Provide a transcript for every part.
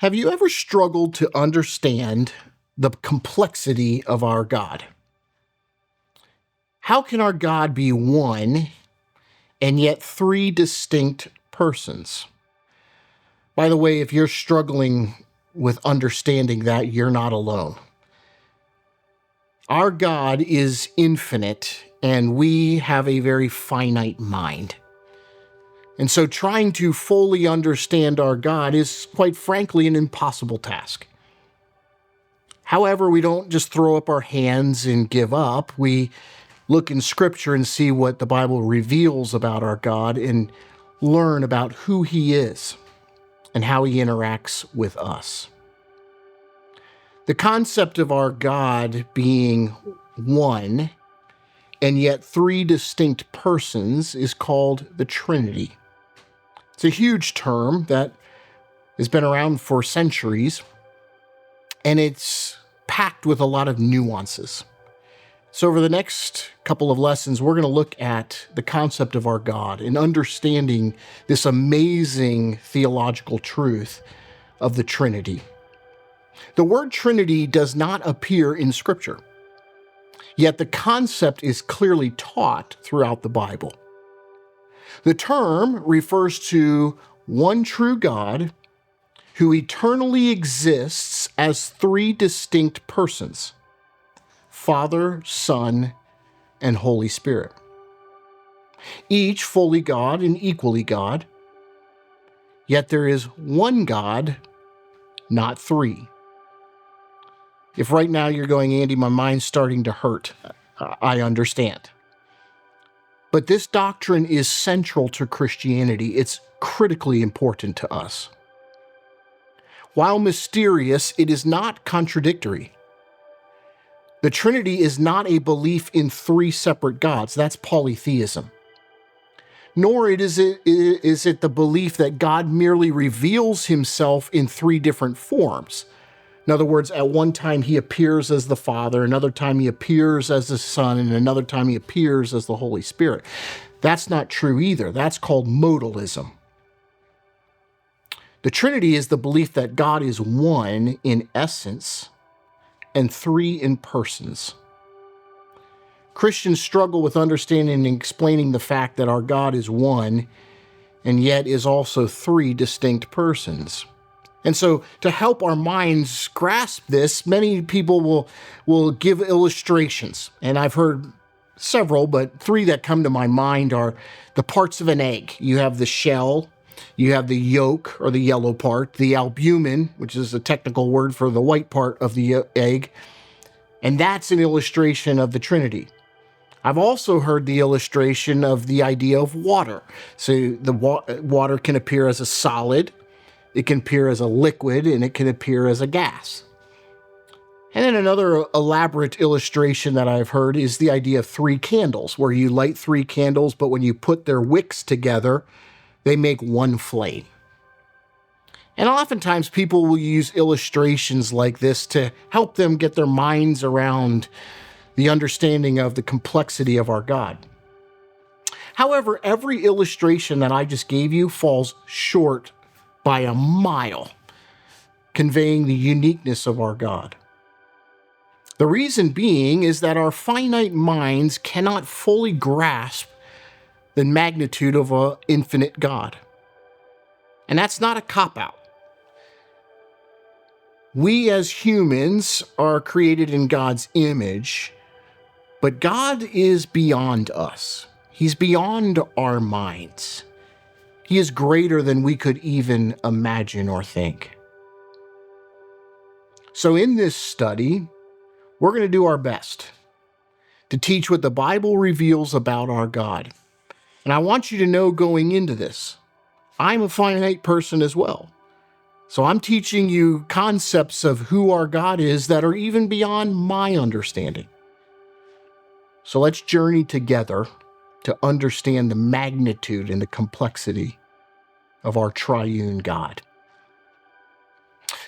Have you ever struggled to understand the complexity of our God? How can our God be one and yet three distinct persons? By the way, if you're struggling with understanding that, you're not alone. Our God is infinite, and we have a very finite mind. And so trying to fully understand our God is, quite frankly, an impossible task. However, we don't just throw up our hands and give up. We look in Scripture and see what the Bible reveals about our God and learn about who He is and how He interacts with us. The concept of our God being one and yet three distinct persons is called the Trinity. It's a huge term that has been around for centuries, and it's packed with a lot of nuances. So over the next couple of lessons, we're going to look at the concept of our God and understanding this amazing theological truth of the Trinity. The word Trinity does not appear in Scripture, yet the concept is clearly taught throughout the Bible. The term refers to one true God who eternally exists as three distinct persons: Father, Son, and Holy Spirit. Each fully God and equally God, yet there is one God, not three. If right now you're going, Andy, my mind's starting to hurt, I understand. But this doctrine is central to Christianity. It's critically important to us. While mysterious, it is not contradictory. The Trinity is not a belief in three separate gods. That's polytheism. Nor is it the belief that God merely reveals Himself in three different forms. In other words, at one time He appears as the Father, another time He appears as the Son, and another time He appears as the Holy Spirit. That's not true either. That's called modalism. The Trinity is the belief that God is one in essence and three in persons. Christians struggle with understanding and explaining the fact that our God is one and yet is also three distinct persons. And so to help our minds grasp this, many people will give illustrations. And I've heard several, but three that come to my mind are the parts of an egg. You have the shell, you have the yolk, or the yellow part, the albumin, which is a technical word for the white part of the egg. And that's an illustration of the Trinity. I've also heard the illustration of the idea of water. So the water can appear as a solid, it can appear as a liquid, and it can appear as a gas. And then another elaborate illustration that I've heard is the idea of three candles, where you light three candles, but when you put their wicks together, they make one flame. And oftentimes people will use illustrations like this to help them get their minds around the understanding of the complexity of our God. However, every illustration that I just gave you falls short by a mile, conveying the uniqueness of our God. The reason being is that our finite minds cannot fully grasp the magnitude of an infinite God. And that's not a cop-out. We as humans are created in God's image, but God is beyond us. He's beyond our minds. He is greater than we could even imagine or think. So in this study, we're going to do our best to teach what the Bible reveals about our God. And I want you to know going into this, I'm a finite person as well. So I'm teaching you concepts of who our God is that are even beyond my understanding. So let's journey together to understand the magnitude and the complexity of our triune God.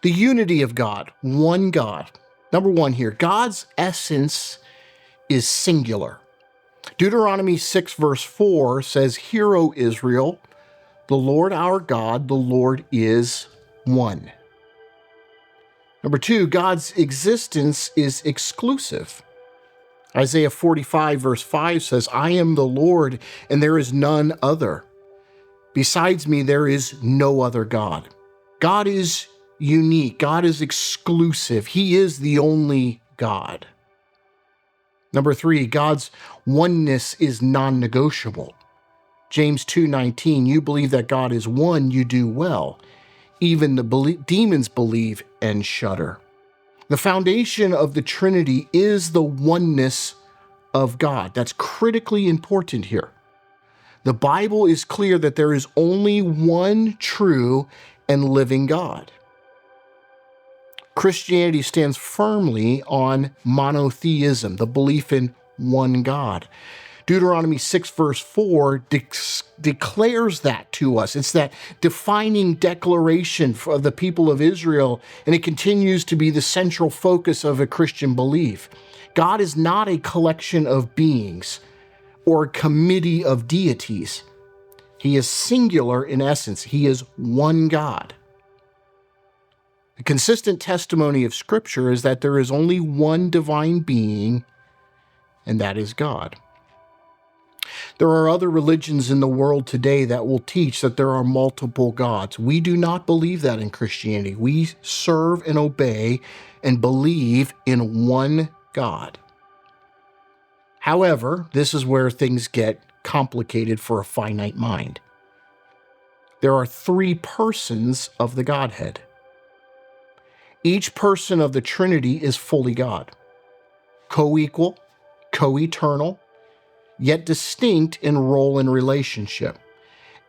The unity of God, one God. Number one here, God's essence is singular. Deuteronomy 6 verse 4 says, "Hear, O Israel, the Lord our God, the Lord is one." Number two, God's existence is exclusive. Isaiah 45 verse 5 says, I am the Lord and there is none other. Besides me, there is no other God. God is unique. God is exclusive. He is the only God. Number three, God's oneness is non-negotiable. James 2:19, you believe that God is one, you do well. Even the demons believe and shudder. The foundation of the Trinity is the oneness of God. That's critically important here. The Bible is clear that there is only one true and living God. Christianity stands firmly on monotheism, the belief in one God. Deuteronomy 6 verse 4 declares that to us. It's that defining declaration for the people of Israel, and it continues to be the central focus of a Christian belief. God is not a collection of beings or a committee of deities. He is singular in essence. He is one God. The consistent testimony of Scripture is that there is only one divine being, and that is God. There are other religions in the world today that will teach that there are multiple gods. We do not believe that in Christianity. We serve and obey and believe in one God. However, this is where things get complicated for a finite mind. There are three persons of the Godhead. Each person of the Trinity is fully God, co-equal, co-eternal, yet distinct in role and relationship.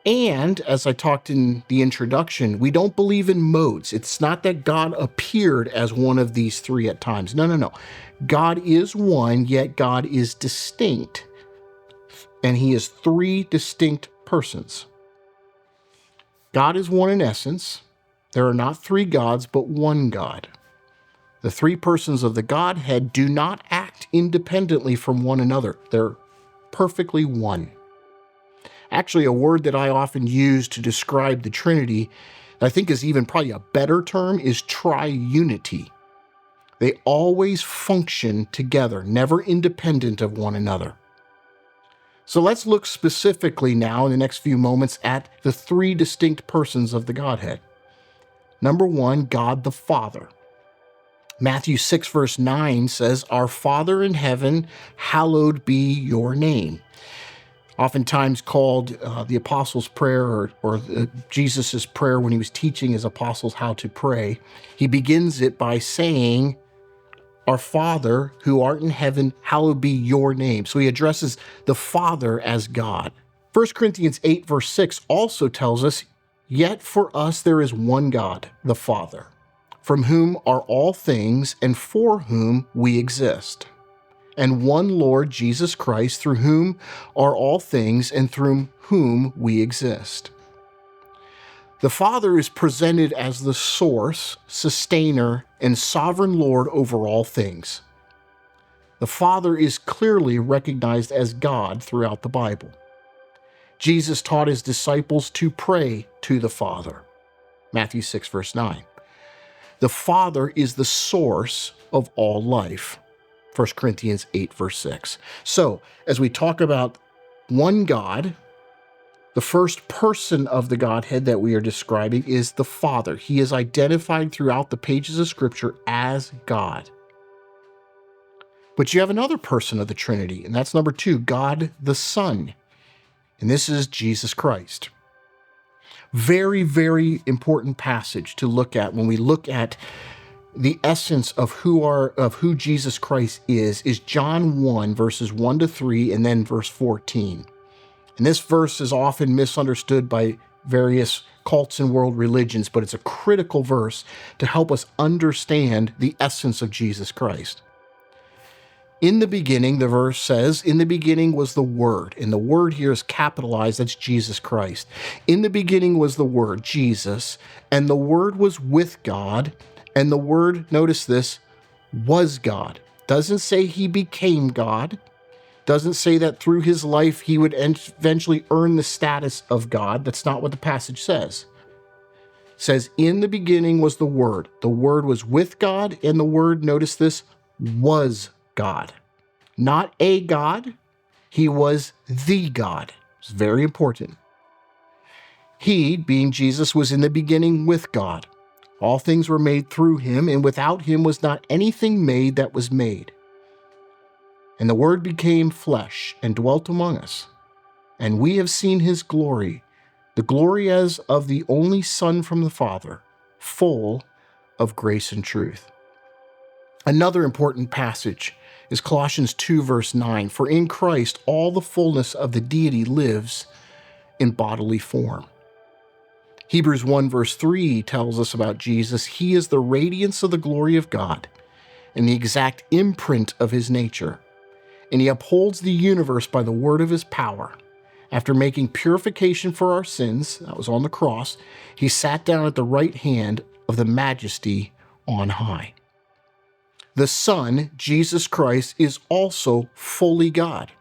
And, as I talked in the introduction, we don't believe in modes. It's not that God appeared as one of these three at times. No. God is one, yet God is distinct. And he is three distinct persons. God is one in essence. There are not three gods, but one God. The three persons of the Godhead do not act independently from one another. They're perfectly one. Actually, a word that I often use to describe the Trinity, I think is even probably a better term, is triunity. They always function together, never independent of one another. So let's look specifically now in the next few moments at the three distinct persons of the Godhead. Number one, God the Father. Matthew 6 verse 9 says, Our Father in heaven, hallowed be your name. Oftentimes called the Apostles' Prayer or Jesus' prayer when he was teaching his apostles how to pray. He begins it by saying, Our Father who art in heaven, hallowed be your name. So he addresses the Father as God. 1 Corinthians 8 verse 6 also tells us, Yet for us there is one God, the Father, from whom are all things and for whom we exist, and one Lord Jesus Christ, through whom are all things and through whom we exist. The Father is presented as the source, sustainer, and sovereign Lord over all things. The Father is clearly recognized as God throughout the Bible. Jesus taught his disciples to pray to the Father. Matthew 6 verse 9. The Father is the source of all life. 1 Corinthians 8 verse 6. So, as we talk about one God, the first person of the Godhead that we are describing is the Father. He is identified throughout the pages of Scripture as God. But you have another person of the Trinity, and that's number two, God the Son. And this is Jesus Christ. Very, very important passage to look at when we look at the essence of who Jesus Christ is John 1, verses 1 to 3, and then verse 14. And this verse is often misunderstood by various cults and world religions, but it's a critical verse to help us understand the essence of Jesus Christ. In the beginning, the verse says, in the beginning was the Word, and the Word here is capitalized, that's Jesus Christ. In the beginning was the Word, Jesus, and the Word was with God, and the Word, notice this, was God. Doesn't say he became God. Doesn't say that through his life he would eventually earn the status of God. That's not what the passage says. says, in the beginning was the Word. The Word was with God, and the Word, notice this, was God. Not a God. He was the God. It's very important. He, being Jesus, was in the beginning with God. All things were made through him, and without him was not anything made that was made. And the Word became flesh and dwelt among us. And we have seen his glory, the glory as of the only Son from the Father, full of grace and truth. Another important passage is Colossians 2, verse 9. For in Christ all the fullness of the deity lives in bodily form. Hebrews 1, verse 3 tells us about Jesus. He is the radiance of the glory of God and the exact imprint of his nature. And he upholds the universe by the word of his power. After making purification for our sins, that was on the cross, he sat down at the right hand of the Majesty on high. The Son, Jesus Christ, is also fully God.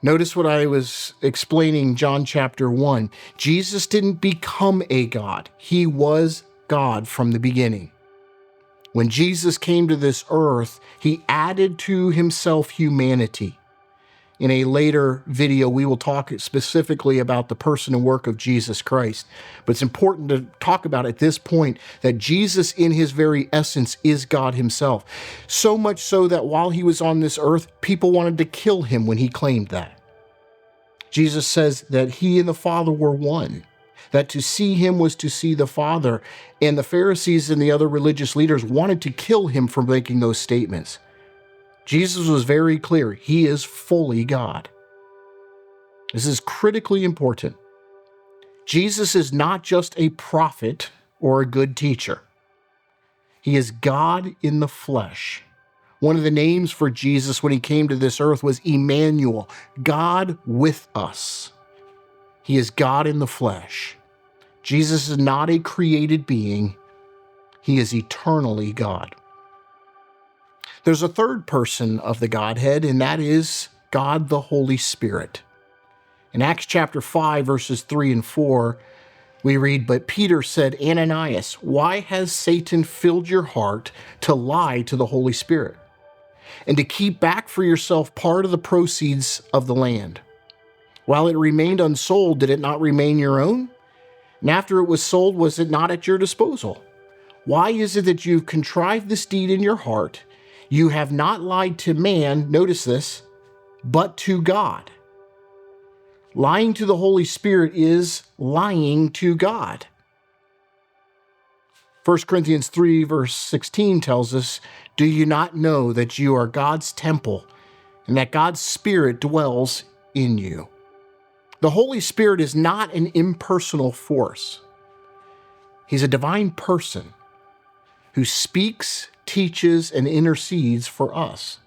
Notice what I was explaining, John chapter 1. Jesus didn't become a God. He was God from the beginning. When Jesus came to this earth, he added to himself humanity. In a later video, we will talk specifically about the person and work of Jesus Christ. But it's important to talk about at this point that Jesus in his very essence is God himself. So much so that while he was on this earth, people wanted to kill him when he claimed that. Jesus says that he and the Father were one, that to see him was to see the Father. And the Pharisees and the other religious leaders wanted to kill him for making those statements. Jesus was very clear. He is fully God. This is critically important. Jesus is not just a prophet or a good teacher. He is God in the flesh. One of the names for Jesus when he came to this earth was Emmanuel, God with us. He is God in the flesh. Jesus is not a created being. He is eternally God. There's a third person of the Godhead, and that is God the Holy Spirit. In Acts chapter 5, verses 3 and 4, we read, But Peter said, Ananias, why has Satan filled your heart to lie to the Holy Spirit, and to keep back for yourself part of the proceeds of the land? While it remained unsold, did it not remain your own? And after it was sold, was it not at your disposal? Why is it that you've contrived this deed in your heart? You have not lied to man, notice this, but to God. Lying to the Holy Spirit is lying to God. 1 Corinthians 3, verse 16 tells us, Do you not know that you are God's temple and that God's Spirit dwells in you? The Holy Spirit is not an impersonal force. He's a divine person who speaks, teaches, and intercedes for us.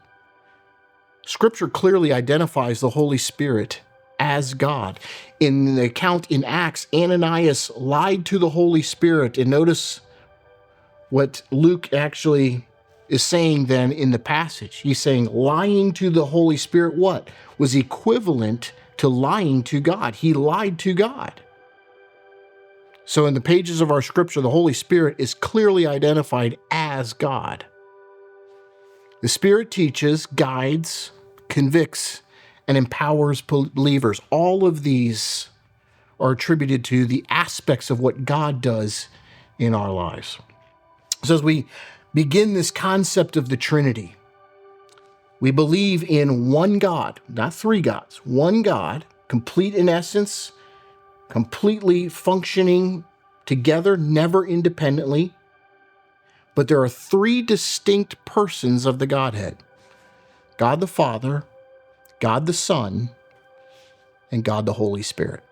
Scripture clearly identifies the Holy Spirit as God. In the account in Acts, Ananias lied to the Holy Spirit. And notice what Luke actually is saying then in the passage. He's saying lying to the Holy Spirit, what? Was equivalent to lying to God. He lied to God. So in the pages of our scripture, the Holy Spirit is clearly identified as God. The Spirit teaches, guides, convicts, and empowers believers. All of these are attributed to the aspects of what God does in our lives. So as we begin this concept of the Trinity, we believe in one God, not three gods, one God, complete in essence, completely functioning together, never independently. But there are three distinct persons of the Godhead: God the Father, God the Son, and God the Holy Spirit.